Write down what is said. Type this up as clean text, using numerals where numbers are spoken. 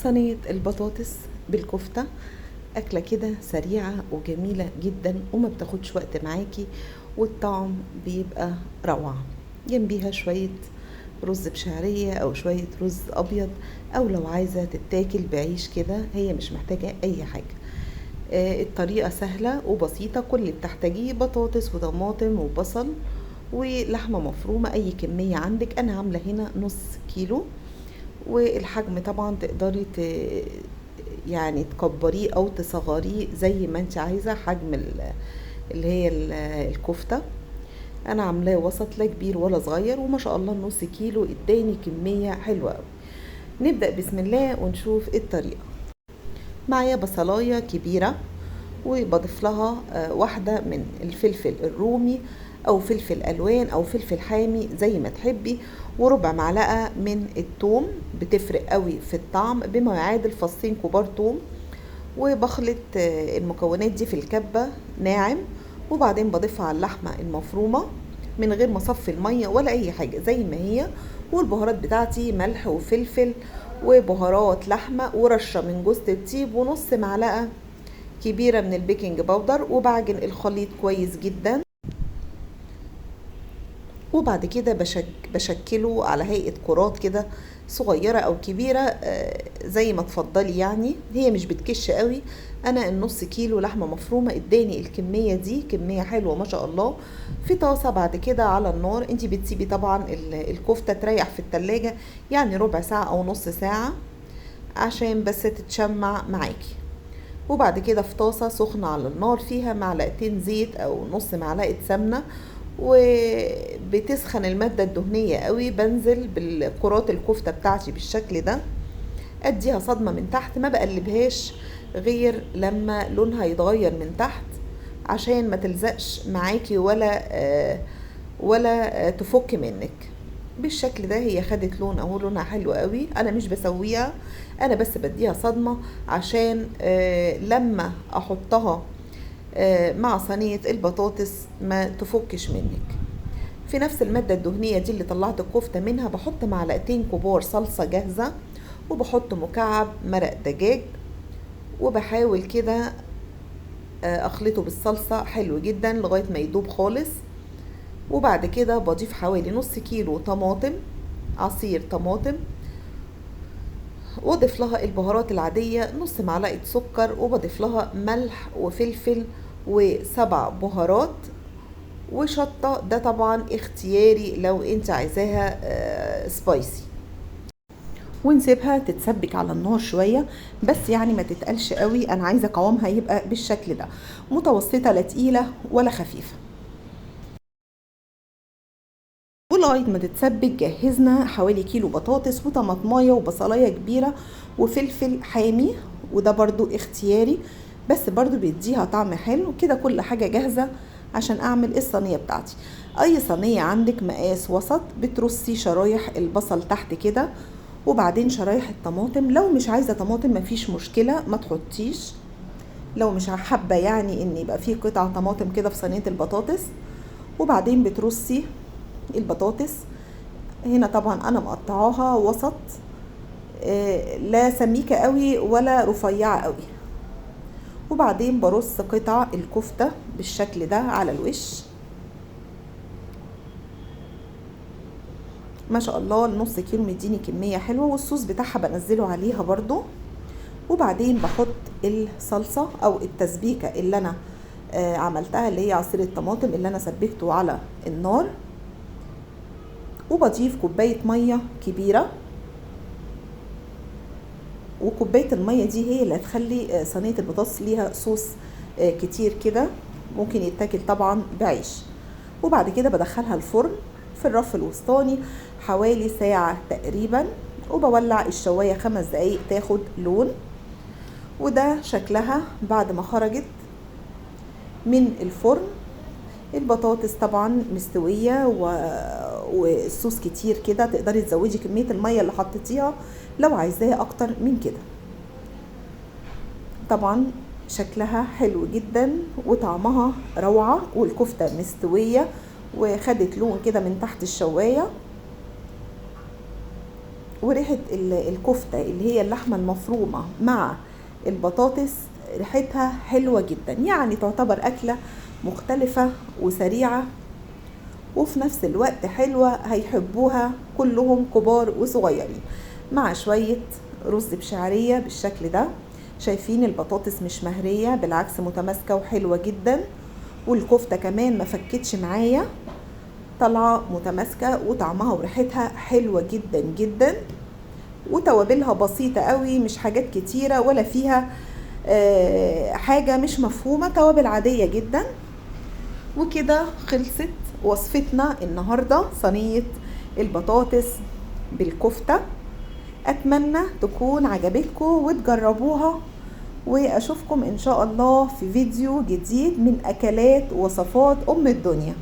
صينية البطاطس بالكفتة، أكلة كده سريعة وجميلة جدا وما بتاخدش وقت معاكي، والطعم بيبقى روعة. جنبيها شوية رز بشعرية أو شوية رز أبيض، أو لو عايزة تتاكل بعيش كده، هي مش محتاجة أي حاجة. الطريقة سهلة وبسيطة، كل اللي بتحتاجيه بطاطس وطماطم وبصل ولحمة مفرومة، أي كمية عندك. أنا عاملة هنا نص كيلو، والحجم طبعا تقدري يعني تكبريه او تصغريه زي ما انت عايزه. حجم اللي هي الكفته انا عاملاه وسط، لا كبير ولا صغير، وما شاء الله نص كيلو اداني كميه حلوه قوي. نبدا بسم الله ونشوف الطريقه. معايا بصلايه كبيره، وبضيف لها واحدة من الفلفل الرومي او فلفل الوان او فلفل حامي زي ما تحبي، وربع معلقة من الثوم، بتفرق قوي في الطعم، بما يعادل فصين كبار ثوم. وبخلط المكونات دي في الكبة ناعم، وبعدين بضيفها على اللحمة المفرومة من غير ما اصفي المية ولا اي حاجة، زي ما هي. والبهارات بتاعتي ملح وفلفل وبهارات لحمة ورشة من جوز الطيب ونص معلقة كبيرة من البيكنج باودر، وبعجن الخليط كويس جدا. وبعد كده بشكله على هيئة كرات كده، صغيرة او كبيرة زي ما تفضلي يعني. هي مش بتكش قوي. انا النص كيلو لحمة مفرومة اداني الكمية دي، كمية حلوة ما شاء الله. في طاسة بعد كده على النار، انتي بتسيبي طبعا الكفتة تريح في التلاجة يعني ربع ساعة او نص ساعة، عشان بس تتشمع معاكي. وبعد كده في طاسة سخنة على النار فيها معلقتين زيت او نص معلقة سمنة، وبتسخن المادة الدهنية قوي، بنزل بالكرات الكفتة بتاعتي بالشكل ده، اديها صدمة من تحت، ما بقلبهاش غير لما لونها يتغير من تحت، عشان ما تلزقش معاكي ولا تفك منك. بالشكل ده هي خدت لون اهو، لونها حلو قوي. انا مش بسويها، انا بس بديها صدمة عشان لما احطها مع صينية البطاطس ما تفكش منك. في نفس المادة الدهنية دي اللي طلعت الكفتة منها، بحط معلقتين كبار صلصة جاهزة، وبحط مكعب مرق دجاج، وبحاول كده اخلطه بالصلصة حلو جدا لغاية ما يدوب خالص. وبعد كده بضيف حوالي نص كيلو طماطم، عصير طماطم، واضيف لها البهارات العادية، نص معلقة سكر، وبضيف لها ملح وفلفل وسبع بهارات وشطة. ده طبعا اختياري لو انت عايزاها سبايسي. ونسيبها تتسبك على النار شوية، بس يعني ما تتقلش قوي، انا عايزة قوامها يبقى بالشكل ده، متوسطة لا تقيلة ولا خفيفة. ولغاية ما تتسبك جهزنا حوالي كيلو بطاطس وطماطمايه وبصلايه كبيرة وفلفل حامي، وده برضو اختياري، بس برضو بيديها طعم حلو كده. كل حاجة جاهزة عشان اعمل الصينية بتاعتي. اي صينية عندك مقاس وسط، بترصي شرايح البصل تحت كده، وبعدين شرايح الطماطم. لو مش عايزة طماطم مفيش مشكلة، ما تحطيش. لو مش حابة يعني ان يبقى فيه قطع طماطم كده في صينية البطاطس. وبعدين بترصي البطاطس. هنا طبعا انا مقطعاها وسط، لا سميكة قوي ولا رفيعة قوي. وبعدين برص قطع الكفتة بالشكل ده على الوش. ما شاء الله النص كيلو مديني كمية حلوة، والصوص بتاعها بنزله عليها برضو. وبعدين بحط الصلصة او التسبيكة اللي انا عملتها، اللي هي عصير الطماطم اللي انا سبكته على النار. وبضيف كوباية مية كبيرة، وكوباية المية دي هي اللي هتخلي صينية البطاطس ليها صوص كتير كده، ممكن يتاكل طبعا بعيش. وبعد كده بدخلها الفرن في الرف الوسطاني حوالي ساعة تقريبا، وبولع الشواية 5 دقايق تاخد لون. وده شكلها بعد ما خرجت من الفرن. البطاطس طبعا مستوية والصوص كتير كده، تقدري تزودي كمية المية اللي حطيتيها لو عايزاها اكتر من كده. طبعا شكلها حلو جدا وطعمها روعة، والكفتة مستوية وخدت لون كده من تحت الشواية. وريحة الكفتة اللي هي اللحمة المفرومة مع البطاطس ريحتها حلوة جدا. يعني تعتبر أكلة مختلفة وسريعة وفي نفس الوقت حلوة، هيحبوها كلهم كبار وصغيرين، مع شوية رز بشعرية بالشكل ده. شايفين البطاطس مش مهرية، بالعكس متماسكة وحلوة جدا، والكفتة كمان ما فكتش معايا، طالعة متماسكة وطعمها وريحتها حلوة جدا جدا. وتوابلها بسيطة قوي، مش حاجات كتيرة ولا فيها حاجة مش مفهومة، توابل عادية جدا. وكده خلصت وصفتنا النهاردة، صينية البطاطس بالكفتة. أتمنى تكون عجبتكم وتجربوها، وأشوفكم إن شاء الله في فيديو جديد من أكلات ووصفات أم الدنيا.